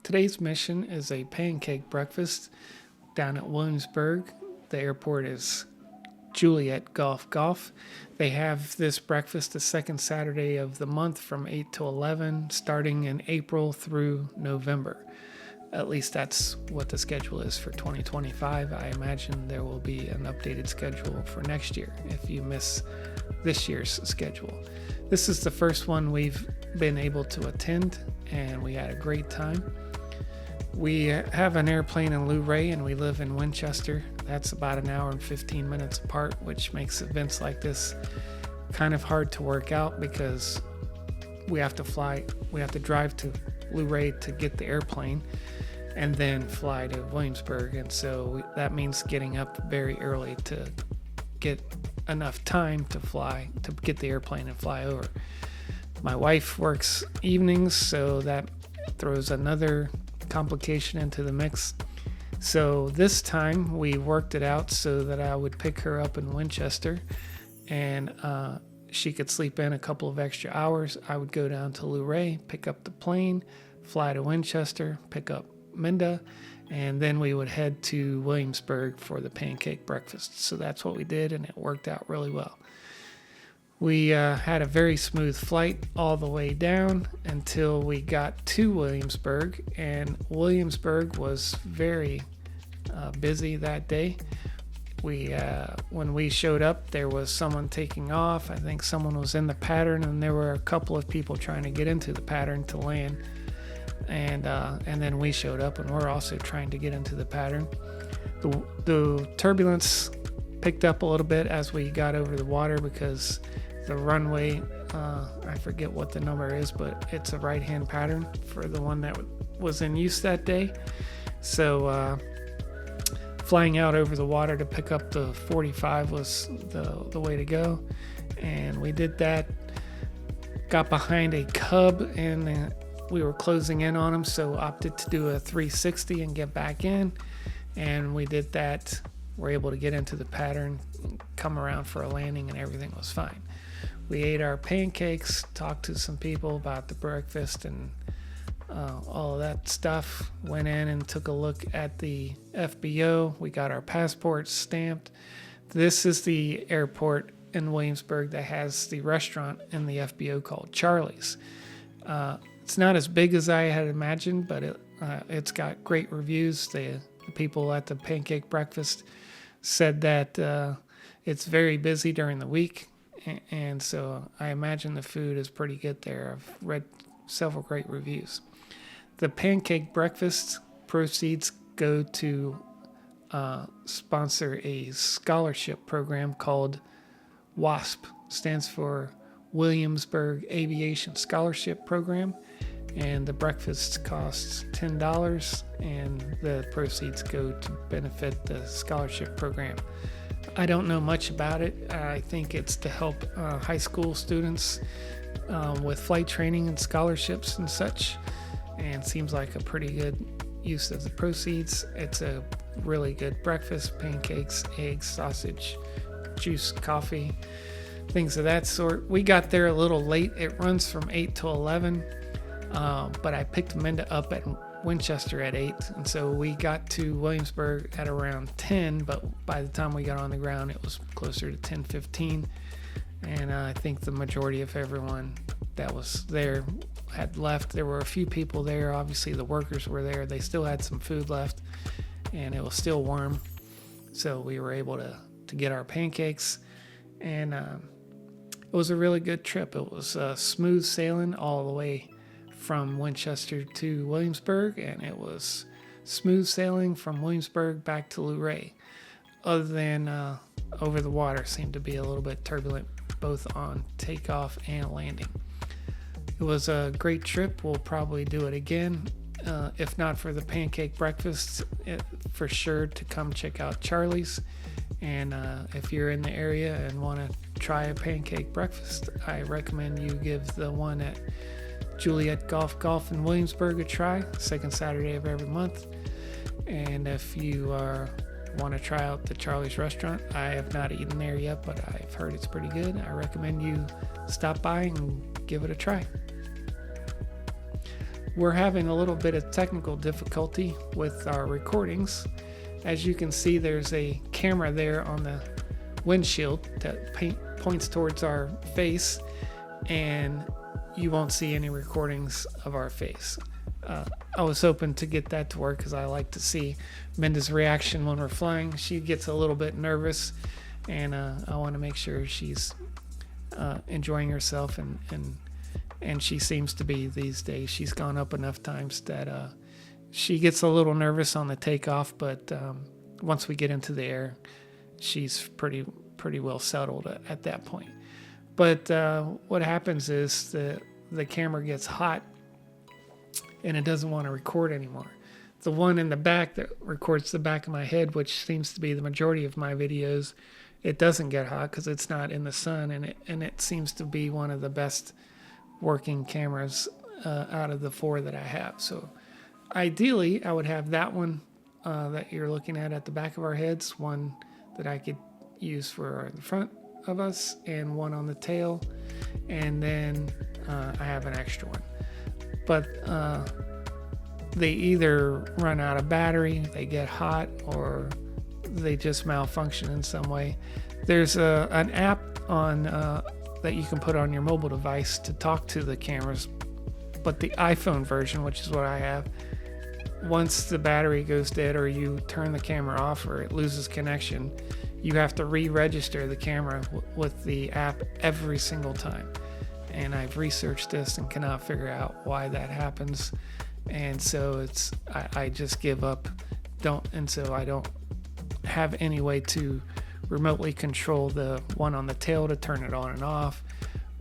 Today's mission is a pancake breakfast down at Williamsburg. The airport is Juliet Golf. They have this breakfast the second Saturday of the month from 8 to 11, starting in April through November. At least that's what the schedule is for 2025. I imagine there will be an updated schedule for next year if you miss this year's schedule. This is the first one we've been able to attend, and we had a great time. We have an airplane in Luray, and we live in Winchester. That's about an hour and 15 minutes apart, which makes events like this kind of hard to work out because we have to drive to Luray to get the airplane and then fly to Williamsburg. And so that means getting up very early to get enough time to get the airplane and fly over. My wife works evenings, so that throws another complication into the mix. So this time we worked it out so that I would pick her up in Winchester, and she could sleep in a couple of extra hours. I would go down to Luray, pick up the plane, fly to Winchester, pick up Minda, and then we would head to Williamsburg for the pancake breakfast. So that's what we did, and it worked out really well. We had a very smooth flight all the way down until we got to Williamsburg, and Williamsburg was very busy that day. When we showed up, there was someone taking off. I think someone was in the pattern, and there were a couple of people trying to get into the pattern to land. And then we showed up, and we're also trying to get into the pattern. The turbulence picked up a little bit as we got over the water because the runway, I forget what the number is, but it's a right-hand pattern for the one that was in use that day. So flying out over the water to pick up the 45 was the way to go. And we did that, got behind a Cub, and we were closing in on them, so opted to do a 360 and get back in. And we did that. We're able to get into the pattern, come around for a landing, and everything was fine. We ate our pancakes, talked to some people about the breakfast and all of that stuff. Went in and took a look at the FBO. We got our passports stamped. This is the airport in Williamsburg that has the restaurant in the FBO called Charlie's. It's not as big as I had imagined, but it's got great reviews. The people at the pancake breakfast said that it's very busy during the week, and so I imagine the food is pretty good there. I've read several great reviews. The pancake breakfast proceeds go to sponsor a scholarship program called WASP, stands for Williamsburg Aviation Scholarship Program, and the breakfast costs $10, and the proceeds go to benefit the scholarship program. I don't know much about it. I think it's to help high school students with flight training and scholarships and such, and seems like a pretty good use of the proceeds. It's a really good breakfast: pancakes, eggs, sausage, juice, coffee, things of that sort. We got there a little late. It runs from 8 to 11, but I picked Minda up at Winchester at 8, and so we got to Williamsburg at around 10, but by the time we got on the ground, it was closer to 10:15, and I think the majority of everyone that was there had left. There were a few people there. Obviously, the workers were there. They still had some food left, and it was still warm, so we were able to get our pancakes, and it was a really good trip. It was smooth sailing all the way from Winchester to Williamsburg, and it was smooth sailing from Williamsburg back to Luray, other than over the water seemed to be a little bit turbulent both on takeoff and landing. It was a great trip. We'll probably do it again. If not for the pancake breakfast, for sure to come check out Charlie's. And if you're in the area and want to try a pancake breakfast, I recommend you give the one at Juliet Golf in Williamsburg a try, second Saturday of every month. And if you want to try out the Charlie's restaurant, I have not eaten there yet, but I've heard it's pretty good. I recommend you stop by and give it a try. we're having a little bit of technical difficulty with our recordings. As you can see, there's a camera there on the windshield that points towards our face, and you won't see any recordings of our face. I was hoping to get that to work because I like to see Minda's reaction when we're flying. She gets a little bit nervous, and I want to make sure she's enjoying herself, and she seems to be these days. She's gone up enough times that she gets a little nervous on the takeoff, but once we get into the air, she's pretty well settled at that point. But what happens is the camera gets hot, and it doesn't want to record anymore. The one in the back that records the back of my head, which seems to be the majority of my videos, it doesn't get hot because it's not in the sun, and it seems to be one of the best working cameras out of the 4 that I have. So ideally, I would have that one that you're looking at the back of our heads, one that I could use for the front of us, and one on the tail, and then I have an extra one. But they either run out of battery, they get hot, or they just malfunction in some way. There's an app on that you can put on your mobile device to talk to the cameras, but the iPhone version, which is what I have, once the battery goes dead or you turn the camera off or it loses connection, you have to re-register the camera with the app every single time. And I've researched this and cannot figure out why that happens. And so I just give up. So I don't have any way to remotely control the one on the tail to turn it on and off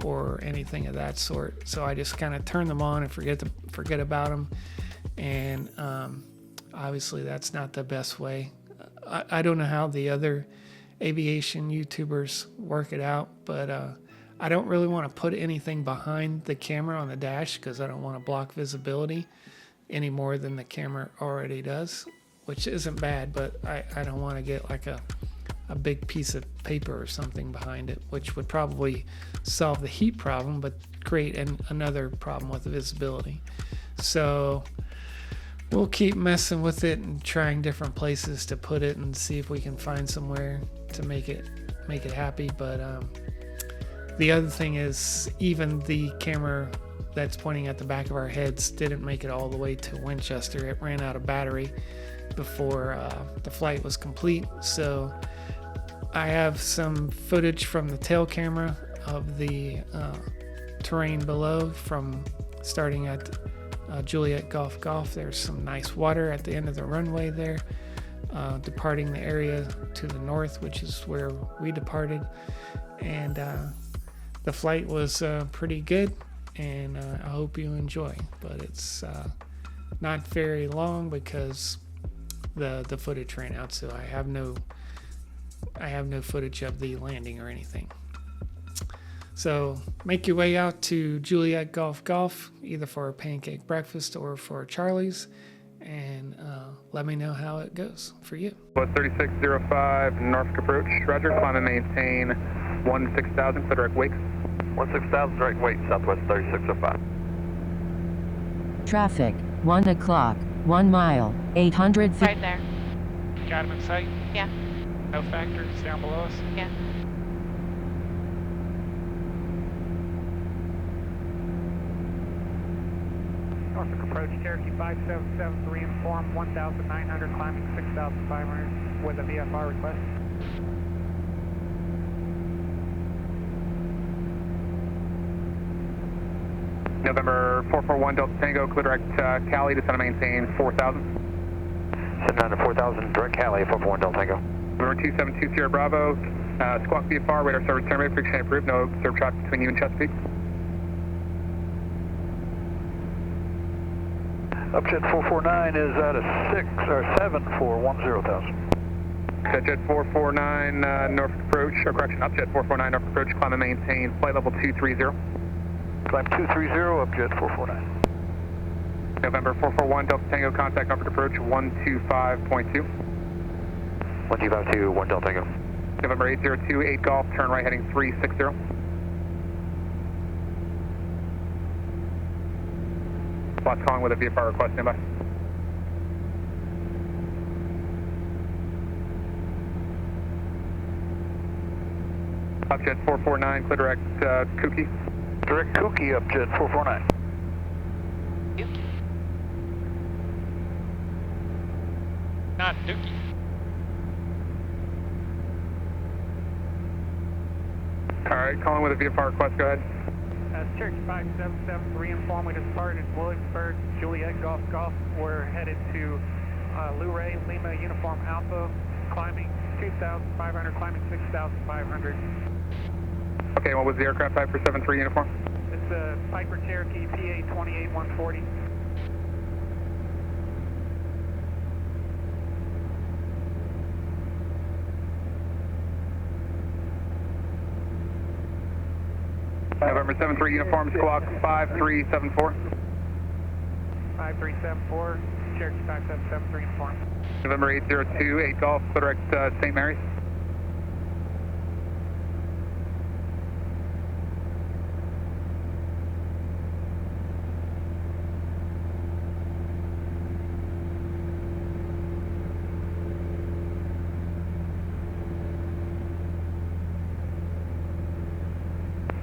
or anything of that sort. So I just kind of turn them on and forget about them. And obviously that's not the best way. I don't know how the other aviation YouTubers work it out, but I don't really want to put anything behind the camera on the dash because I don't want to block visibility any more than the camera already does, which isn't bad, but I don't want to get like a big piece of paper or something behind it, which would probably solve the heat problem but create another problem with the visibility. So we'll keep messing with it and trying different places to put it and see if we can find somewhere to make it happy. But the other thing is, even the camera that's pointing at the back of our heads didn't make it all the way to Winchester. It ran out of battery before the flight was complete. So I have some footage from the tail camera of the terrain below, from starting at Juliet Golf Golf. There's some nice water at the end of the runway there, departing the area to the north, which is where we departed. And the flight was pretty good, and I hope you enjoy. But it's not very long because the footage ran out, so I have no footage of the landing or anything. So make your way out to Juliet Golf Golf, either for a pancake breakfast or for Charlie's, and let me know how it goes for you. 3605 Norfolk approach. Roger, climb and maintain 16,000, clear direct wake. 16,000 direct wake, Southwest 3605. Traffic, 1 o'clock, 1 mile, 800 feet. Right there. Got him in sight? Yeah. No factors down below us? Yeah. Norfolk approach, Cherokee 5773, inform 1,900, climbing 6,500 with a VFR request. November 441 Delta Tango, clear direct Cali, descend and maintain 4,000. Send down to 4,000, direct Cali, 441 Delta Tango. November 272 Sierra Bravo, squawk VFR, radar service terminated, friction approved, no observed traffic between you and Chesapeake. Upjet 449 is at a 7 for 10,000. Jet 449 Norfolk approach, or correction, Upjet 449 Norfolk approach, climb and maintain flight level 230. Climb 230, Upjet 449. November 441 Delta Tango, contact Norfolk approach 125.2. 125.2, 1 Delta Tango. November 802, 8 Golf, turn right heading 360. Last calling with a VFR request, standby. Upjet 449, clear direct Kookie. Direct Kookie, Upjet 449. Not Dookie. Alright, calling with a VFR request, go ahead. Church 5773, inform we just departed Williamsburg, Juliet Golf Golf. We're headed to Luray, Lima Uniform Alpha, climbing 2,500, climbing 6,500. Okay, what was the aircraft type for 73 uniform? It's a Piper Cherokee PA 28140. November 73 uniform, squawk 5374. 5374, Cherokee 5773, inform. November 802, 8 Golf, clear direct St. Mary's.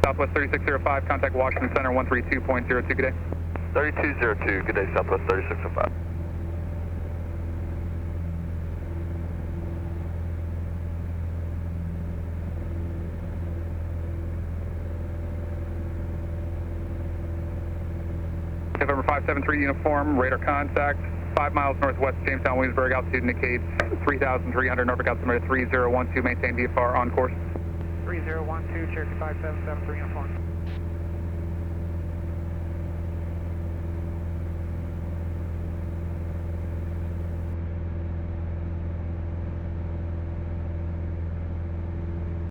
Southwest 3605, contact Washington Center 132.02, good day. 3202, good day, Southwest 3605. November 573 uniform, radar contact, 5 miles northwest Jamestown, Williamsburg, altitude indicates 3,300, Norfolk altimeter 3012, maintain VFR on course. 3012, Cherokee 5773, uniform.